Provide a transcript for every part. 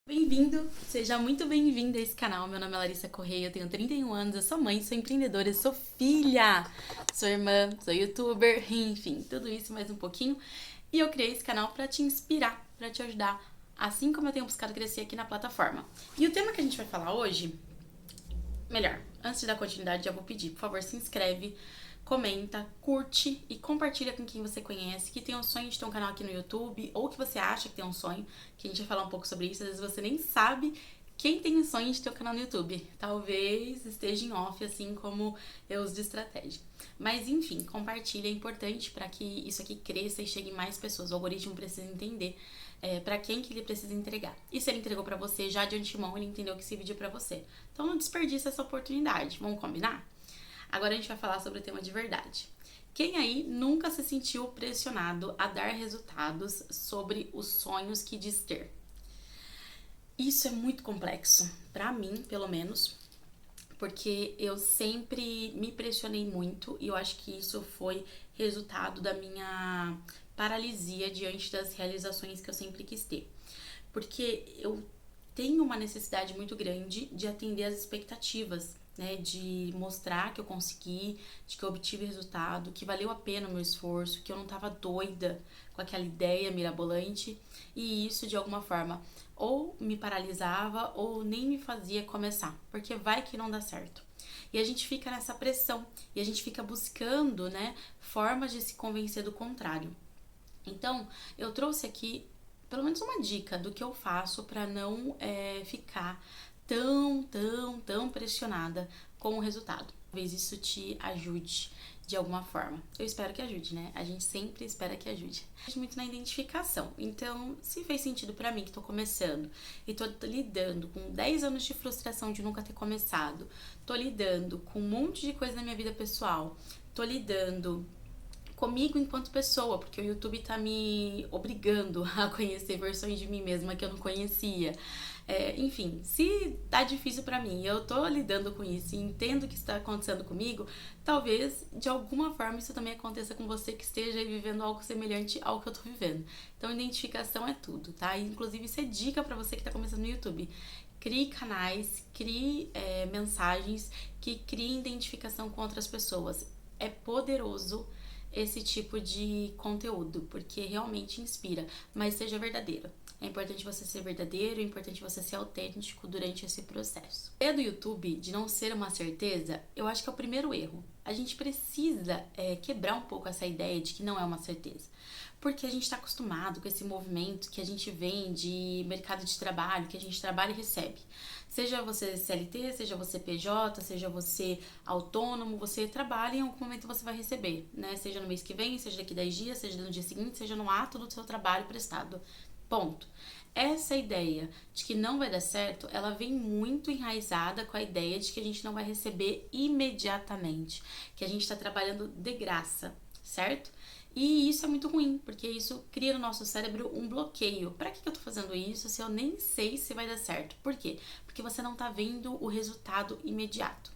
Bem-vindo, seja muito bem-vinda a esse canal. Meu nome é Larissa Correia, eu tenho 31 anos, eu sou mãe, sou empreendedora, sou filha, sou irmã, sou youtuber, enfim, tudo isso e mais um pouquinho. E eu criei esse canal para te inspirar, para te ajudar, assim como eu tenho buscado crescer aqui na plataforma. E o tema que a gente vai falar hoje, melhor, antes de dar continuidade, já vou pedir, por favor, se inscreve, comenta, curte e compartilha com quem você conhece, que tem um sonho de ter um canal aqui no YouTube, ou que você acha que tem um sonho, que a gente vai falar um pouco sobre isso. Às vezes você nem sabe quem tem o sonho de ter um canal no YouTube. Talvez esteja em off, assim como eu uso de estratégia. Mas enfim, compartilha, é importante para que isso aqui cresça e chegue em mais pessoas. O algoritmo precisa entender para quem que ele precisa entregar. E se ele entregou para você, já de antemão ele entendeu que esse vídeo é para você. Então não desperdice essa oportunidade. Vamos combinar? Agora a gente vai falar sobre o tema de verdade. Quem aí nunca se sentiu pressionado a dar resultados sobre os sonhos que diz ter? Isso é muito complexo, pra mim, pelo menos, porque eu sempre me pressionei muito e eu acho que isso foi resultado da minha paralisia diante das realizações que eu sempre quis ter. Porque eu tenho uma necessidade muito grande de atender às expectativas, né, de mostrar que eu consegui, de que eu obtive resultado, que valeu a pena o meu esforço, que eu não tava doida com aquela ideia mirabolante, e isso de alguma forma ou me paralisava ou nem me fazia começar, porque vai que não dá certo. E a gente fica nessa pressão, e a gente fica buscando, né, formas de se convencer do contrário. Então, eu trouxe aqui pelo menos uma dica do que eu faço para não ficar tão pressionada com o resultado. Talvez isso te ajude de alguma forma. Eu espero que ajude, né? A gente sempre espera que ajude. Muito na identificação. Então, se fez sentido para mim que tô começando e tô lidando com 10 anos de frustração de nunca ter começado, tô lidando com um monte de coisa na minha vida pessoal, tô lidando comigo enquanto pessoa, porque o YouTube tá me obrigando a conhecer versões de mim mesma que eu não conhecia. Enfim, se tá difícil pra mim e eu tô lidando com isso e entendo o que está acontecendo comigo, talvez de alguma forma isso também aconteça com você que esteja vivendo algo semelhante ao que eu tô vivendo. Então, identificação é tudo, tá? E, inclusive, isso é dica pra você que tá começando no YouTube. Crie canais, crie mensagens que criem identificação com outras pessoas. É poderoso esse tipo de conteúdo, porque realmente inspira, mas seja verdadeiro. É importante você ser verdadeiro, é importante você ser autêntico durante esse processo. A ideia do YouTube de não ser uma certeza, eu acho que é o primeiro erro. A gente precisa quebrar um pouco essa ideia de que não é uma certeza. Porque a gente está acostumado com esse movimento que a gente vem de mercado de trabalho, que a gente trabalha e recebe. Seja você CLT, seja você PJ, seja você autônomo, você trabalha e em algum momento você vai receber, né? Seja no mês que vem, seja daqui 10 dias, seja no dia seguinte, seja no ato do seu trabalho prestado. Ponto. Essa ideia de que não vai dar certo, ela vem muito enraizada com a ideia de que a gente não vai receber imediatamente, que a gente está trabalhando de graça, certo? E isso é muito ruim, porque isso cria no nosso cérebro um bloqueio. Pra que eu tô fazendo isso se eu nem sei se vai dar certo? Por quê? Porque você não tá vendo o resultado imediato.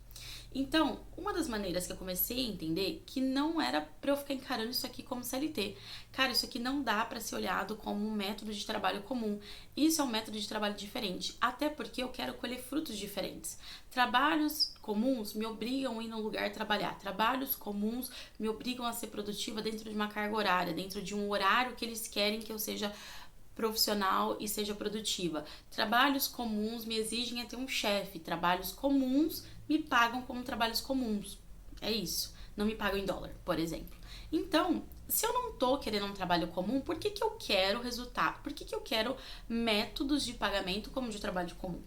Então, uma das maneiras que eu comecei a entender que não era pra eu ficar encarando isso aqui como CLT. Cara, isso aqui não dá pra ser olhado como um método de trabalho comum. Isso é um método de trabalho diferente, até porque eu quero colher frutos diferentes. Trabalhos comuns me obrigam a ir num lugar trabalhar. Trabalhos comuns me obrigam a ser produtiva dentro de uma carga horária, dentro de um horário que eles querem que eu seja profissional e seja produtiva. Trabalhos comuns me exigem a ter um chefe. Trabalhos comuns me pagam como trabalhos comuns. É isso. Não me pagam em dólar, por exemplo. Então, se eu não tô querendo um trabalho comum, por que eu quero resultado? Por que eu quero métodos de pagamento como de trabalho comum?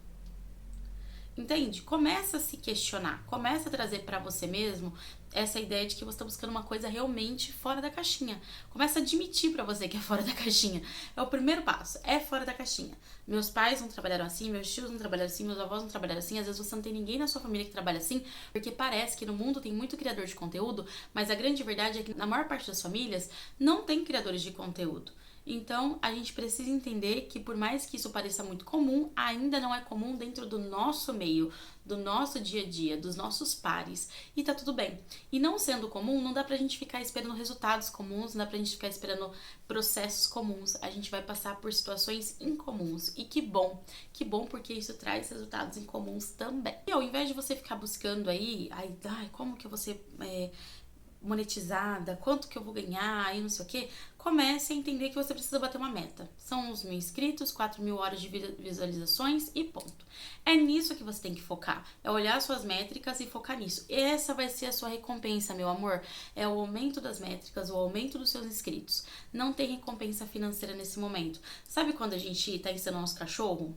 Entende? Começa a se questionar, começa a trazer pra você mesmo essa ideia de que você tá buscando uma coisa realmente fora da caixinha. Começa a admitir pra você que é fora da caixinha. É o primeiro passo, é fora da caixinha. Meus pais não trabalharam assim, meus tios não trabalharam assim, meus avós não trabalharam assim. Às vezes você não tem ninguém na sua família que trabalha assim, porque parece que no mundo tem muito criador de conteúdo, mas a grande verdade é que na maior parte das famílias não tem criadores de conteúdo. Então, a gente precisa entender que por mais que isso pareça muito comum, ainda não é comum dentro do nosso meio, do nosso dia a dia, dos nossos pares. E tá tudo bem. E não sendo comum, não dá pra gente ficar esperando resultados comuns, não dá pra gente ficar esperando processos comuns. A gente vai passar por situações incomuns. E que bom porque isso traz resultados incomuns também. E ao invés de você ficar buscando aí, ai, como que eu vou ser monetizada, quanto que eu vou ganhar e não sei o que, comece a entender que você precisa bater uma meta. São os 1.000 inscritos, 4.000 horas de visualizações e ponto. É nisso que você tem que focar. É olhar suas métricas e focar nisso. Essa vai ser a sua recompensa, meu amor. É o aumento das métricas, o aumento dos seus inscritos. Não tem recompensa financeira nesse momento. Sabe quando a gente tá ensinando nosso cachorro?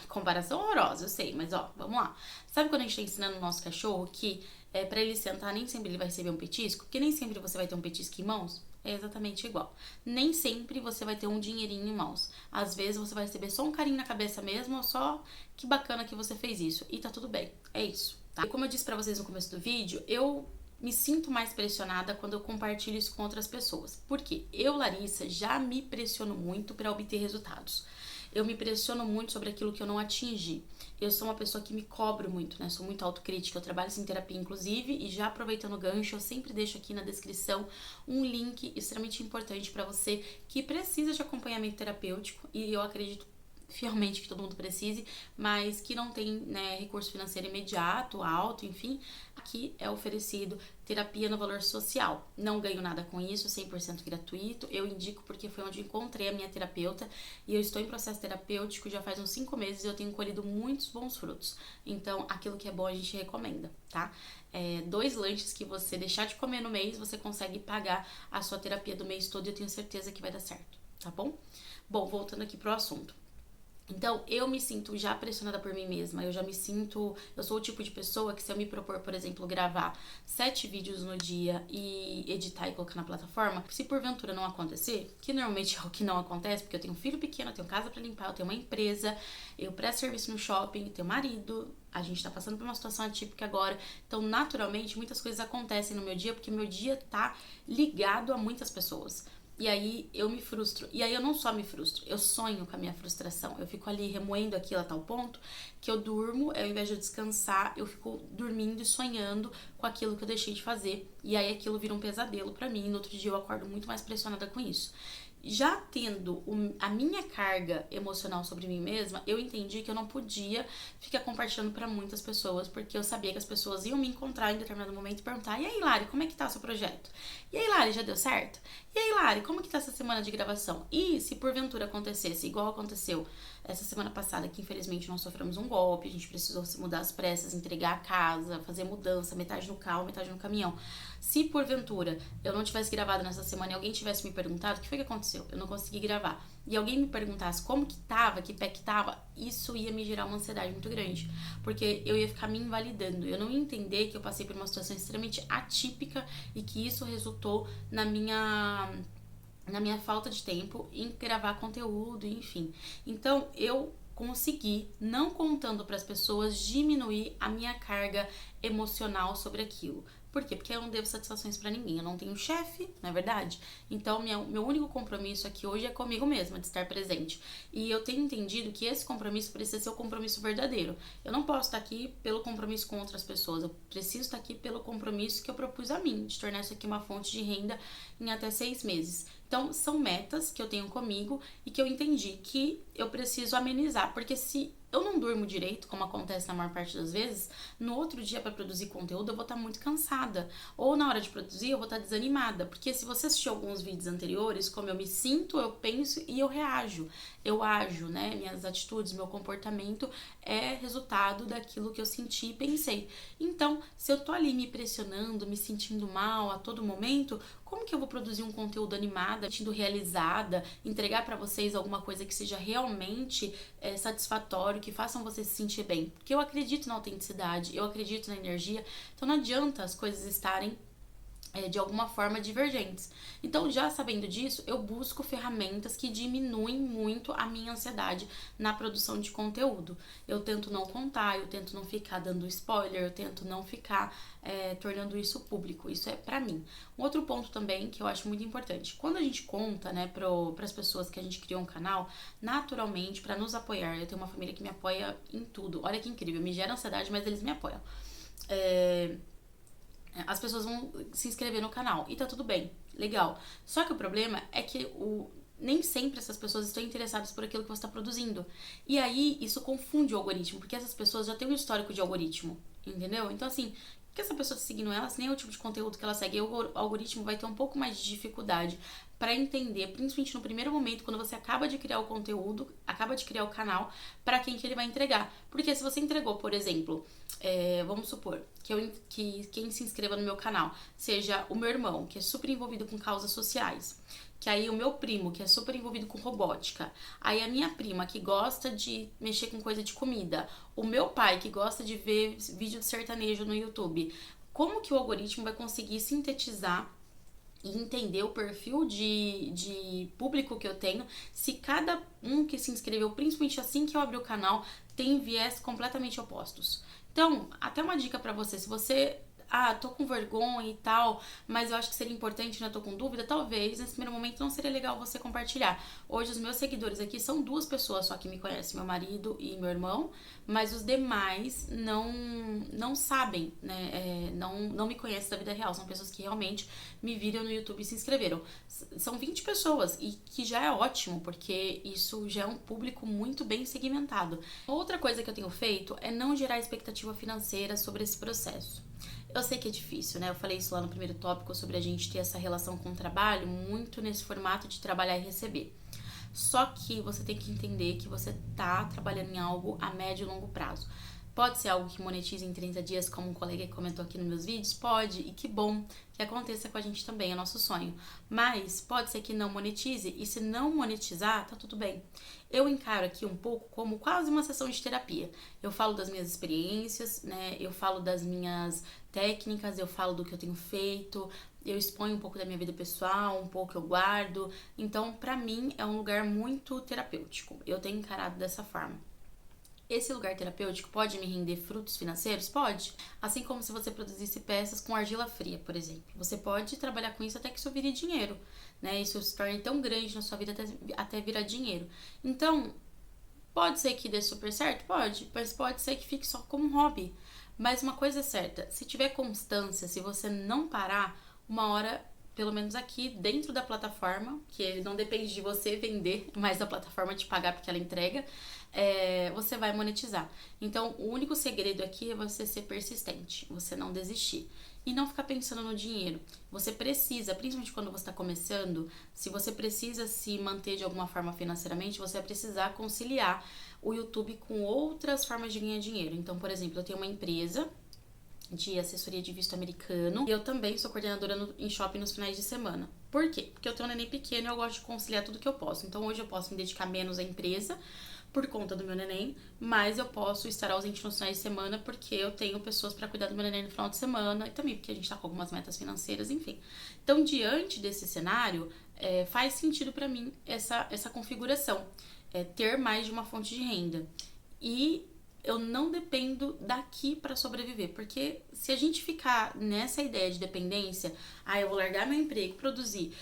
Comparação horrorosa, eu sei, mas vamos lá. Sabe quando a gente tá ensinando o nosso cachorro que para ele sentar, nem sempre ele vai receber um petisco, porque nem sempre você vai ter um petisco em mãos? É exatamente igual. Nem sempre você vai ter um dinheirinho em mãos. Às vezes você vai receber só um carinho na cabeça mesmo, ou só que bacana que você fez isso. E tá tudo bem. É isso, tá? E como eu disse pra vocês no começo do vídeo, eu me sinto mais pressionada quando eu compartilho isso com outras pessoas. Por quê? Eu, Larissa, já me pressiono muito para obter resultados. Eu me pressiono muito sobre aquilo que eu não atingi. Eu sou uma pessoa que me cobro muito, né? Sou muito autocrítica. Eu trabalho em terapia, inclusive, e já aproveitando o gancho, eu sempre deixo aqui na descrição um link extremamente importante para você que precisa de acompanhamento terapêutico, e eu acredito fielmente que todo mundo precise, mas que não tem, né, recurso financeiro imediato, alto, enfim, aqui é oferecido terapia no valor social. Não ganho nada com isso, 100% gratuito. Eu indico porque foi onde encontrei a minha terapeuta e eu estou em processo terapêutico já faz uns 5 meses e eu tenho colhido muitos bons frutos. Então, aquilo que é bom a gente recomenda, tá? 2 lanches que você deixar de comer no mês, você consegue pagar a sua terapia do mês todo e eu tenho certeza que vai dar certo, tá bom? Bom, voltando aqui pro assunto. Então, eu me sinto já pressionada por mim mesma, eu sou o tipo de pessoa que se eu me propor, por exemplo, gravar 7 vídeos no dia e editar e colocar na plataforma, se porventura não acontecer, que normalmente é o que não acontece, porque eu tenho um filho pequeno, eu tenho casa pra limpar, eu tenho uma empresa, eu presto serviço no shopping, eu tenho marido, a gente tá passando por uma situação atípica agora, então naturalmente muitas coisas acontecem no meu dia, porque meu dia tá ligado a muitas pessoas. E aí eu me frustro. E aí eu não só me frustro, eu sonho com a minha frustração. Eu fico ali remoendo aquilo a tal ponto que eu durmo, ao invés de eu descansar, eu fico dormindo e sonhando com aquilo que eu deixei de fazer. E aí aquilo vira um pesadelo pra mim. E no outro dia eu acordo muito mais pressionada com isso. Já tendo a minha carga emocional sobre mim mesma, eu entendi que eu não podia ficar compartilhando pra muitas pessoas, porque eu sabia que as pessoas iam me encontrar em determinado momento e perguntar: e aí, Lari, como é que tá o seu projeto? E aí, Lari, já deu certo? E aí, Lari, como que tá essa semana de gravação? E se porventura acontecesse, igual aconteceu essa semana passada, que infelizmente nós sofremos um golpe, a gente precisou se mudar às pressas, entregar a casa, fazer mudança, metade no carro, metade no caminhão. Se porventura eu não tivesse gravado nessa semana e alguém tivesse me perguntado o que foi que aconteceu, eu não consegui gravar, e alguém me perguntasse como que tava, que pé que tava, isso ia me gerar uma ansiedade muito grande, porque eu ia ficar me invalidando, eu não ia entender que eu passei por uma situação extremamente atípica e que isso resultou na minha falta de tempo em gravar conteúdo, enfim. Então, eu consegui, não contando para as pessoas, diminuir a minha carga emocional sobre aquilo. Por quê? Porque eu não devo satisfações pra ninguém. Eu não tenho chefe, não é verdade? Então, meu único compromisso aqui hoje é comigo mesma, de estar presente. E eu tenho entendido que esse compromisso precisa ser o compromisso verdadeiro. Eu não posso estar aqui pelo compromisso com outras pessoas. Eu preciso estar aqui pelo compromisso que eu propus a mim, de tornar isso aqui uma fonte de renda em até 6 meses. Então, são metas que eu tenho comigo e que eu entendi que eu preciso amenizar. Porque se eu não durmo direito, como acontece na maior parte das vezes, no outro dia para produzir conteúdo eu vou estar muito cansada. Ou na hora de produzir eu vou estar desanimada. Porque se você assistiu alguns vídeos anteriores, como eu me sinto, eu penso e eu reajo. Eu ajo, né? Minhas atitudes, meu comportamento é resultado daquilo que eu senti e pensei. Então, se eu tô ali me pressionando, me sentindo mal a todo momento, como que eu vou produzir um conteúdo animado, sentindo realizada, entregar pra vocês alguma coisa que seja realmente satisfatório, que façam você se sentir bem? Porque eu acredito na autenticidade, eu acredito na energia, então não adianta as coisas estarem de alguma forma divergentes. Então, já sabendo disso, eu busco ferramentas que diminuem muito a minha ansiedade na produção de conteúdo. Eu tento não contar, eu tento não ficar dando spoiler, eu tento não ficar tornando isso público. Isso é pra mim. Um outro ponto também que eu acho muito importante. Quando a gente conta, né, pras pessoas que a gente criou um canal, naturalmente, pra nos apoiar, eu tenho uma família que me apoia em tudo. Olha que incrível, me gera ansiedade, mas eles me apoiam. As pessoas vão se inscrever no canal e tá tudo bem, legal. Só que o problema é que nem sempre essas pessoas estão interessadas por aquilo que você está produzindo. E aí isso confunde o algoritmo, porque essas pessoas já têm um histórico de algoritmo, entendeu? Então assim, que essa pessoa tá seguindo ela, se nem é o tipo de conteúdo que ela segue, o algoritmo vai ter um pouco mais de dificuldade para entender, principalmente no primeiro momento, quando você acaba de criar o conteúdo, acaba de criar o canal, para quem que ele vai entregar. Porque se você entregou, por exemplo, vamos supor que quem se inscreva no meu canal seja o meu irmão, que é super envolvido com causas sociais, que aí o meu primo, que é super envolvido com robótica, aí a minha prima, que gosta de mexer com coisa de comida, o meu pai, que gosta de ver vídeo de sertanejo no YouTube. Como que o algoritmo vai conseguir sintetizar e entender o perfil de público que eu tenho se cada um que se inscreveu, principalmente assim que eu abri o canal, tem viés completamente opostos? Então, até uma dica pra você, se você tô com vergonha e tal, mas eu acho que seria importante, né? Tô com dúvida, talvez nesse primeiro momento não seria legal você compartilhar. Hoje os meus seguidores aqui são 2 pessoas só que me conhecem, meu marido e meu irmão, mas os demais não sabem, né? Não me conhecem da vida real, são pessoas que realmente me viram no YouTube e se inscreveram. São 20 pessoas, e que já é ótimo, porque isso já é um público muito bem segmentado. Outra coisa que eu tenho feito é não gerar expectativa financeira sobre esse processo. Eu sei que é difícil, né? Eu falei isso lá no primeiro tópico sobre a gente ter essa relação com o trabalho, muito nesse formato de trabalhar e receber. Só que você tem que entender que você tá trabalhando em algo a médio e longo prazo. Pode ser algo que monetize em 30 dias, como um colega que comentou aqui nos meus vídeos? Pode, e que bom que aconteça com a gente também, é nosso sonho. Mas pode ser que não monetize, e se não monetizar, tá tudo bem. Eu encaro aqui um pouco como quase uma sessão de terapia. Eu falo das minhas experiências, né? Eu falo das minhas técnicas, eu falo do que eu tenho feito, eu exponho um pouco da minha vida pessoal, um pouco eu guardo. Então, pra mim, é um lugar muito terapêutico. Eu tenho encarado dessa forma. Esse lugar terapêutico pode me render frutos financeiros? Pode. Assim como se você produzisse peças com argila fria, por exemplo. Você pode trabalhar com isso até que isso vire dinheiro, né? Isso se torne tão grande na sua vida até virar dinheiro. Então, pode ser que dê super certo? Pode. Mas pode ser que fique só como um hobby. Mas uma coisa é certa, se tiver constância, se você não parar, uma hora, pelo menos aqui dentro da plataforma, que ele não depende de você vender, mas a plataforma te pagar porque ela entrega, você vai monetizar. Então, o único segredo aqui é você ser persistente, você não desistir. E não ficar pensando no dinheiro. Você precisa, principalmente quando você está começando, se você precisa se manter de alguma forma financeiramente, você vai precisar conciliar o YouTube com outras formas de ganhar dinheiro. Então, por exemplo, eu tenho uma empresa de assessoria de visto americano. E eu também sou coordenadora em shopping nos finais de semana. Por quê? Porque eu tenho um neném pequeno e eu gosto de conciliar tudo que eu posso. Então hoje eu posso me dedicar menos à empresa por conta do meu neném, mas eu posso estar ausente nos finais de semana porque eu tenho pessoas para cuidar do meu neném no final de semana e também porque a gente tá com algumas metas financeiras, enfim. Então, diante desse cenário, faz sentido para mim essa configuração, ter mais de uma fonte de renda. E eu não dependo daqui para sobreviver, porque se a gente ficar nessa ideia de dependência, eu vou largar meu emprego, produzir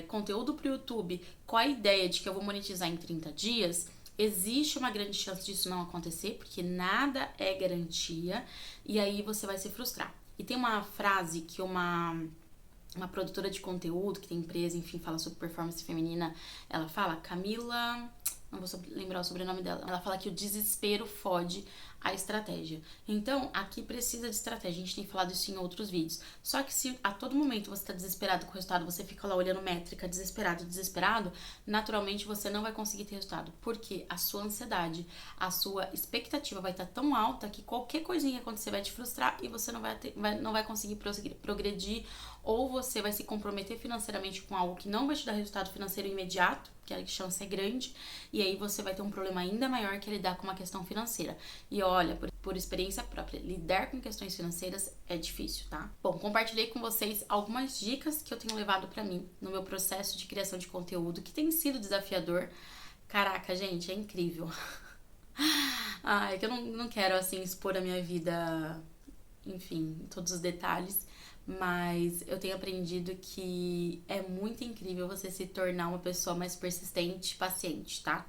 conteúdo pro YouTube com a ideia de que eu vou monetizar em 30 dias, existe uma grande chance disso não acontecer, porque nada é garantia, e aí você vai se frustrar. E tem uma frase que uma produtora de conteúdo, que tem empresa, enfim, fala sobre performance feminina, ela fala, Camila, não vou lembrar o sobrenome dela, ela fala que o desespero fode a estratégia. Então, aqui precisa de estratégia, a gente tem falado isso em outros vídeos. Só que se a todo momento você tá desesperado com o resultado, você fica lá olhando métrica, desesperado, naturalmente você não vai conseguir ter resultado. Porque a sua ansiedade, a sua expectativa vai estar tão alta que qualquer coisinha que acontecer vai te frustrar e você não vai conseguir progredir, ou você vai se comprometer financeiramente com algo que não vai te dar resultado financeiro imediato, porque a chance é grande, e aí você vai ter um problema ainda maior que é lidar com uma questão financeira. E olha, por experiência própria, lidar com questões financeiras é difícil, tá? Bom, compartilhei com vocês algumas dicas que eu tenho levado pra mim no meu processo de criação de conteúdo, que tem sido desafiador. Caraca, gente, é incrível. Ai, que eu não quero, assim, expor a minha vida, enfim, todos os detalhes, mas eu tenho aprendido que é muito incrível você se tornar uma pessoa mais persistente e paciente, tá?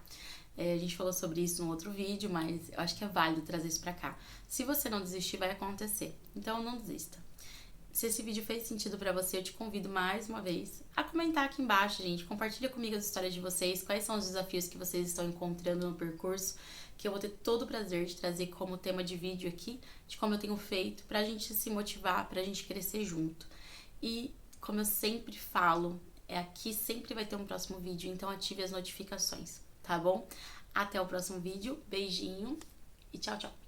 A gente falou sobre isso no outro vídeo, mas eu acho que é válido trazer isso pra cá. Se você não desistir, vai acontecer. Então não desista. Se esse vídeo fez sentido pra você, eu te convido mais uma vez a comentar aqui embaixo, gente. Compartilha comigo as histórias de vocês, quais são os desafios que vocês estão encontrando no percurso, que eu vou ter todo o prazer de trazer como tema de vídeo aqui, de como eu tenho feito, pra gente se motivar, pra gente crescer junto. E, como eu sempre falo, aqui sempre vai ter um próximo vídeo, então ative as notificações, tá bom? Até o próximo vídeo, beijinho e tchau, tchau!